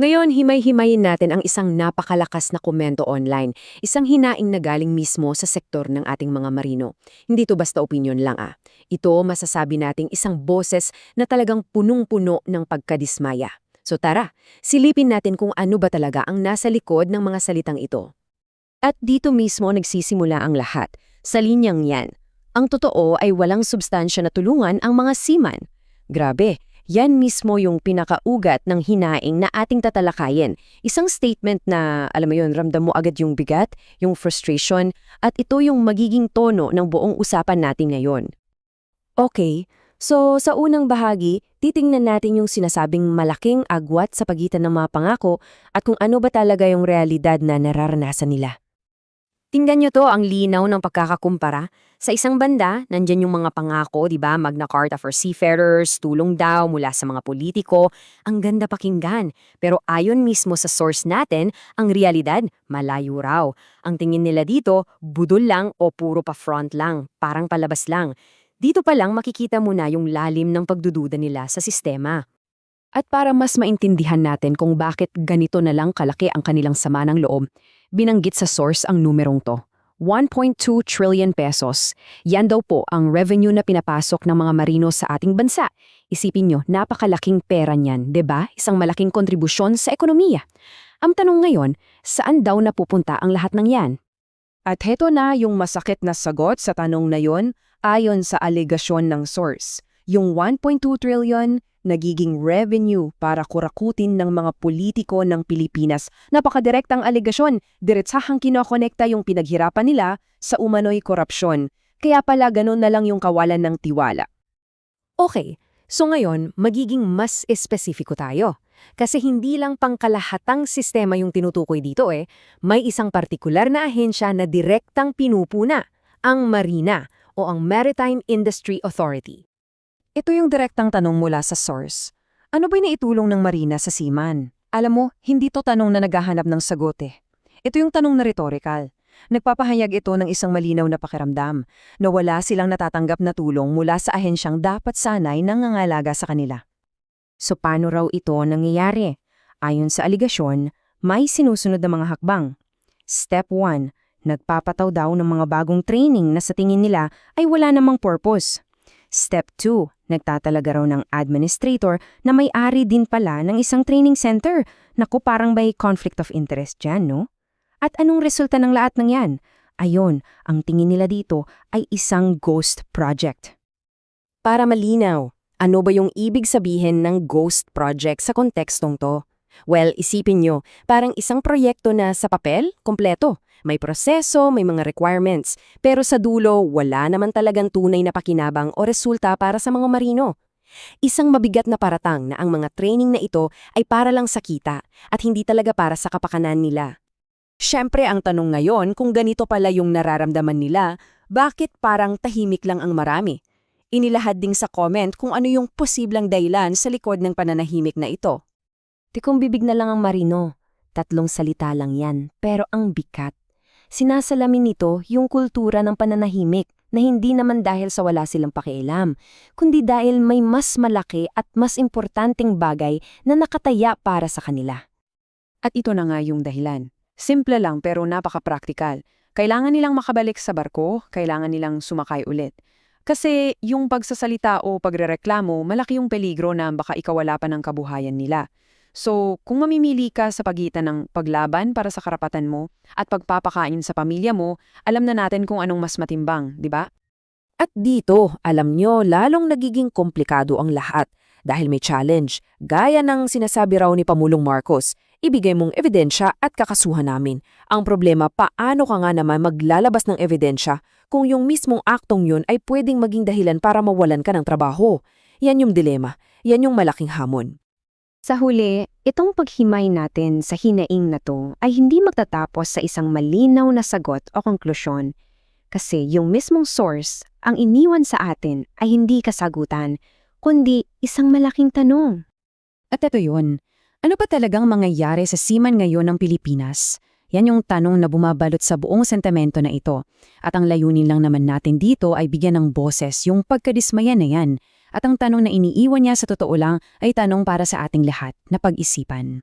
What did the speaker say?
Ngayon, himay-himayin natin ang isang napakalakas na komento online, isang hinaing na galing mismo sa sektor ng ating mga marino. Hindi to basta opinyon lang Ito masasabi nating isang boses na talagang punong-puno ng pagkadismaya. So tara, silipin natin kung ano ba talaga ang nasa likod ng mga salitang ito. At dito mismo nagsisimula ang lahat, sa linyang yan. Ang totoo ay walang substansya na tulungan ang mga seaman. Grabe, yan mismo yung pinakaugat ng hinaing na ating tatalakayin. Isang statement na, alam mo yun, ramdam mo agad yung bigat, yung frustration, at ito yung magiging tono ng buong usapan natin ngayon. Okay, so sa unang bahagi, titingnan natin yung sinasabing malaking agwat sa pagitan ng mga pangako at kung ano ba talaga yung realidad na nararanasan nila. Tingnan nyo to ang linaw ng pagkakakumpara. Sa isang banda, nandyan yung mga pangako, di ba? Magna Carta for seafarers, tulong daw mula sa mga politiko. Ang ganda pakinggan. Pero ayon mismo sa source natin, ang realidad, malayo raw. Ang tingin nila dito, budol lang o puro pa front lang, parang palabas lang. Dito pa lang makikita mo na yung lalim ng pagdududa nila sa sistema. At para mas maintindihan natin kung bakit ganito na lang kalaki ang kanilang sama ng loob, binanggit sa source ang numerong to. 1.2 trillion pesos. Yan daw po ang revenue na pinapasok ng mga marino sa ating bansa. Isipin nyo, napakalaking pera niyan, 'di ba? Isang malaking kontribusyon sa ekonomiya. Ang tanong ngayon, saan daw napupunta ang lahat ng yan? At heto na yung masakit na sagot sa tanong na yon ayon sa alegasyon ng source. Yung 1.2 trillion nagiging revenue para kurakutin ng mga politiko ng Pilipinas. Napakadirektang alegasyon, diretsahang kinokonekta yung pinaghirapan nila sa umano'y korupsyon. Kaya pala ganun na lang yung kawalan ng tiwala. Okay, so ngayon magiging mas espesifiko tayo. Kasi hindi lang pangkalahatang sistema yung tinutukoy dito may isang partikular na ahensya na direktang pinupuna, ang Marina o ang Maritime Industry Authority. Ito yung direktang tanong mula sa source. Ano ba'y naitulong ng Marina sa seaman? Alam mo, hindi to tanong na naghahanap ng sagot Ito yung tanong na rhetorical. Nagpapahayag ito ng isang malinaw na pakiramdam na wala silang natatanggap na tulong mula sa ahensyang dapat sanay nangangalaga sa kanila. So paano raw ito nangyayari? Ayon sa aligasyon, may sinusunod na mga hakbang. Step 1, nagpapataw daw ng mga bagong training na sa tingin nila ay wala namang purpose. Step 2, nagtatalaga raw ng administrator na may-ari din pala ng isang training center. Naku, parang may conflict of interest dyan, no? At anong resulta ng lahat ng yan? Ayon, ang tingin nila dito ay isang ghost project. Para malinaw, ano ba yung ibig sabihin ng ghost project sa kontekstong to? Well, isipin nyo, parang isang proyekto na sa papel, kompleto. May proseso, may mga requirements, pero sa dulo, wala naman talagang tunay na pakinabang o resulta para sa mga marino. Isang mabigat na paratang na ang mga training na ito ay para lang sa kita at hindi talaga para sa kapakanan nila. Siyempre ang tanong ngayon kung ganito pala yung nararamdaman nila, bakit parang tahimik lang ang marami? Inilahad ding sa comment kung ano yung posibleng dahilan sa likod ng pananahimik na ito. Tikong bibig na lang ang marino. 3 salita lang yan, pero ang bigat. Sinasalamin nito yung kultura ng pananahimik na hindi naman dahil sa wala silang pakialam, kundi dahil may mas malaki at mas importanteng bagay na nakataya para sa kanila. At ito na nga yung dahilan. Simple lang pero napaka-praktikal. Kailangan nilang makabalik sa barko, kailangan nilang sumakay ulit. Kasi yung pagsasalita o pagrereklamo, malaki yung peligro na baka ikawala pa ng kabuhayan nila. So, kung mamimili ka sa pagitan ng paglaban para sa karapatan mo at pagpapakain sa pamilya mo, alam na natin kung anong mas matimbang, di ba? At dito, alam nyo, lalong nagiging komplikado ang lahat dahil may challenge. Gaya ng sinasabi raw ni Pamulong Marcos, ibigay mong ebidensya at kakasuhan namin. Ang problema, paano ka nga naman maglalabas ng ebidensya kung yung mismong aktong yun ay pwedeng maging dahilan para mawalan ka ng trabaho? Yan yung dilema. Yan yung malaking hamon. Sa huli, itong paghimay natin sa hinaing na to ay hindi magtatapos sa isang malinaw na sagot o konklusyon. Kasi yung mismong source, ang iniwan sa atin ay hindi kasagutan, kundi isang malaking tanong. At ito yun, ano pa talagang mangyayari sa seaman ngayon ng Pilipinas? Yan yung tanong na bumabalot sa buong sentimento na ito. At ang layunin lang naman natin dito ay bigyan ng boses yung pagkadismaya na yan. At ang tanong na iniiwan niya sa totoo lang ay tanong para sa ating lahat na pag-isipan.